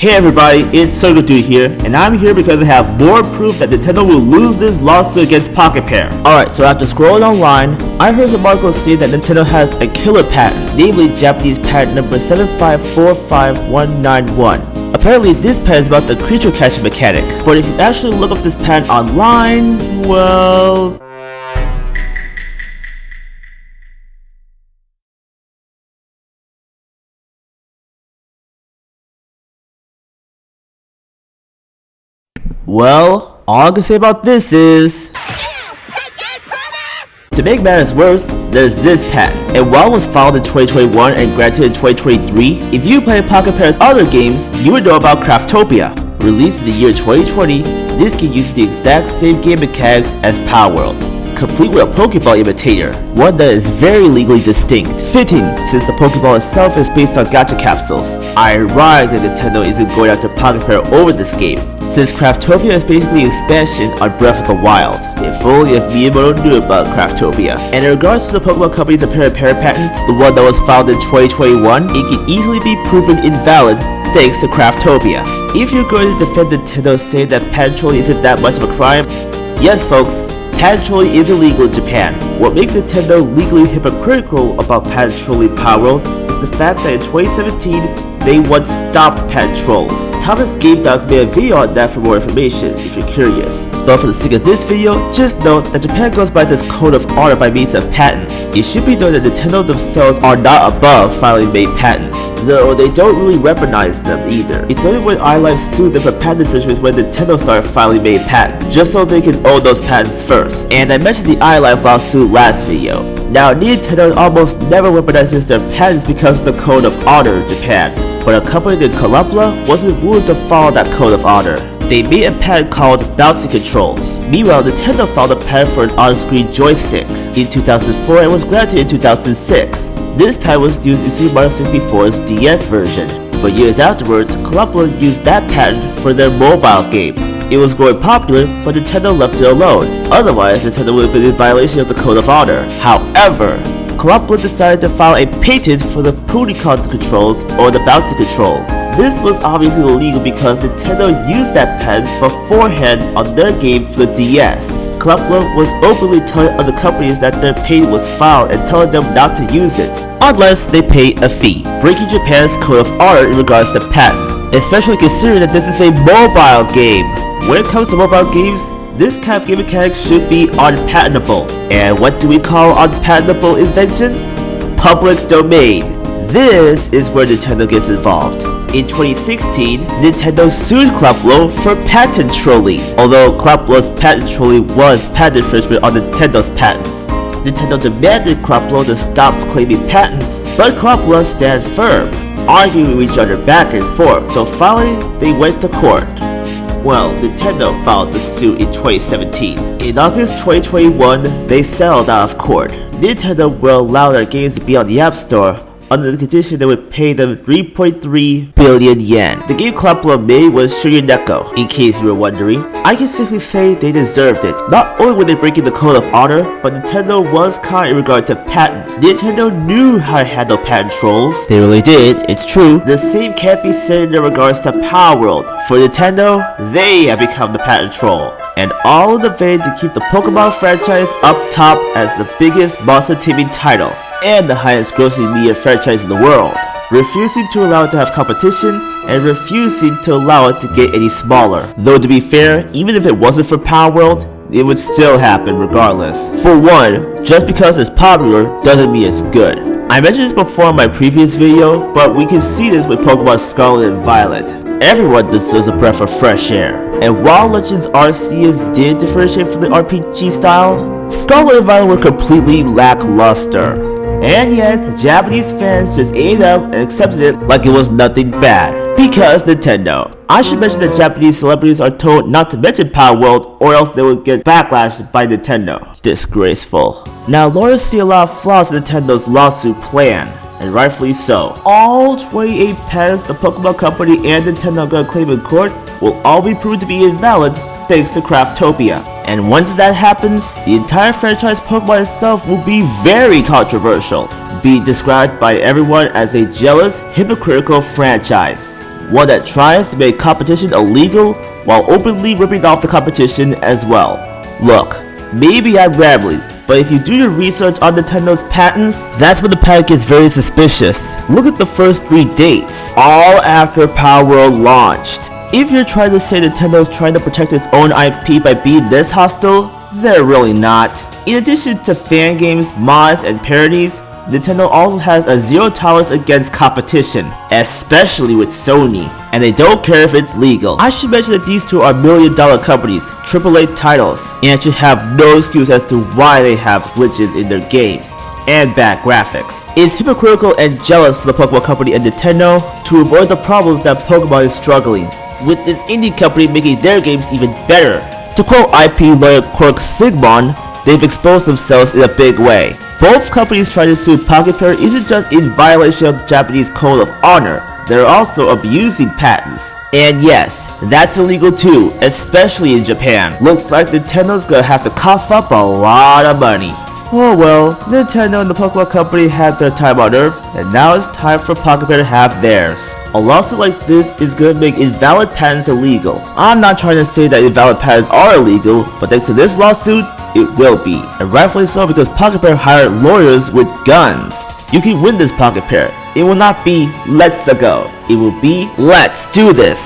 Hey everybody, it's Circle Dude here, and I'm here because I have more proof that Nintendo will lose this lawsuit against Pocketpair. Alright, so after scrolling online, I heard some articles say that Nintendo has a killer patent, namely Japanese patent number 7545191. Apparently this patent is about the creature catching mechanic, but if you actually look up this patent online, well... Well, all I can say about this is... To make matters worse, there's this patent, and while it was filed in 2021 and granted in 2023, if you play Pocketpair's other games, you would know about Craftopia. Released in the year 2020, this game uses the exact same game mechanics as palworld, complete with a Pokeball imitator, one that is very legally distinct, fitting since the Pokeball itself is based on gacha capsules. Ironic that Nintendo isn't going after Pocketpair over this game, since Craftopia is basically an expansion on Breath of the Wild. If only if Miyamoto knew about Craftopia. And in regards to the Pokemon Company's apparent pair patent, the one that was filed in 2021, it can easily be proven invalid thanks to Craftopia. If you're going to defend Nintendo saying that patent trolling isn't that much of a crime, yes folks, patent trolling is illegal in Japan. What makes Nintendo legally hypocritical about patent trolling palworld is the fact that in 2017, they once stopped patent trolls. Thomas Game Dogs made a video on that for more information if you're curious. But for the sake of this video, just note that Japan goes by this code of honor by means of patents. It should be known that Nintendo themselves are not above filing made patents, though they don't really weaponize them either. It's only when iLife sued them for patent infringement when Nintendo started filing made patents, just so they can own those patents first. And I mentioned the iLife lawsuit last video. Now Nintendo almost never weaponizes their patents because of the code of honor in Japan, but a company named Colopl wasn't willing to follow that code of honor. They made a patent called bouncing controls. Meanwhile, Nintendo filed a patent for an on-screen joystick in 2004 and was granted in 2006. This patent was used in Super Mario 64's DS version, but years afterwards, Colopl used that patent for their mobile game. It was growing popular, but Nintendo left it alone. Otherwise, Nintendo would have been in violation of the code of honor. However, Colopl decided to file a patent for the Prunicon controls, or the bouncing control. This was obviously illegal because Nintendo used that patent beforehand on their game for the DS. Colopl was openly telling other companies that their patent was filed and telling them not to use it, unless they pay a fee, breaking Japan's code of honor in regards to patents, especially considering that this is a mobile game. When it comes to mobile games, this kind of game mechanic should be unpatentable. And what do we call unpatentable inventions? Public domain. This is where Nintendo gets involved. In 2016, Nintendo sued Colopl for patent trolling, although Colopl's patent trolling was patent infringement on Nintendo's patents. Nintendo demanded Colopl to stop claiming patents, but Colopl stands firm, arguing with each other back and forth, so finally they went to court. Well, Nintendo filed the suit in 2017. In August 2021, they settled out of court. Nintendo will allow their games to be on the App Store under the condition they would pay them 3.3 billion yen. The game Colopl made was Shigeru, in case you were wondering. I can safely say they deserved it. Not only were they breaking the code of honor, but Nintendo was kind in regard to patents. Nintendo knew how to handle patent trolls. They really did, it's true. The same can't be said in regards to palworld. For Nintendo, they have become the patent troll. And all in the vein to keep the Pokemon franchise up top as the biggest monster taming title and the highest grossing media franchise in the world, refusing to allow it to have competition and refusing to allow it to get any smaller. Though to be fair, even if it wasn't for palworld, it would still happen regardless. For one, just because it's popular doesn't mean it's good. I mentioned this before in my previous video, but we can see this with Pokemon Scarlet and Violet. Everyone deserves a breath of fresh air. And while Legends Arceus did differentiate from the RPG style, Scarlet and Violet were completely lackluster. And yet, Japanese fans just ate it up and accepted it like it was nothing bad. Because Nintendo. I should mention that Japanese celebrities are told not to mention palworld or else they will get backlash by Nintendo. Disgraceful. Now lawyers see a lot of flaws in Nintendo's lawsuit plan, and rightfully so. All 28 patents the Pokemon Company and Nintendo are going to claim in court will all be proven to be invalid thanks to Craftopia. And once that happens, the entire franchise Pokemon itself will be very controversial, being described by everyone as a jealous, hypocritical franchise. one that tries to make competition illegal while openly ripping off the competition as well. Look, maybe I'm rambling, but if you do your research on Nintendo's patents, that's when the patent gets very suspicious. Look at the first 3 dates, all after Palworld launched. If you're trying to say Nintendo's trying to protect its own IP by being this hostile, they're really not. In addition to fan games, mods, and parodies, Nintendo also has a zero tolerance against competition, especially with Sony, and they don't care if it's legal. I should mention that these two are million-dollar companies, AAA titles, and should have no excuse as to why they have glitches in their games and bad graphics. It's hypocritical and jealous for the Pokemon Company and Nintendo to avoid the problems that Pokemon is struggling, with this indie company making their games even better. To quote IP lawyer Cork Sigmon, they've exposed themselves in a big way. Both companies trying to sue Pocketpair isn't just in violation of Japanese code of honor, they're also abusing patents. And yes, that's illegal too, especially in Japan. Looks like Nintendo's gonna have to cough up a lot of money. Oh well, Nintendo and the Pokemon Company had their time on Earth, and now it's time for Pocketpair to have theirs. A lawsuit like this is gonna make invalid patents illegal. I'm not trying to say that invalid patents are illegal, but thanks to this lawsuit, it will be. And rightfully so, because Pocketpair hired lawyers with guns. You can win this, Pocketpair. It will not be let's go. It will be let's do this.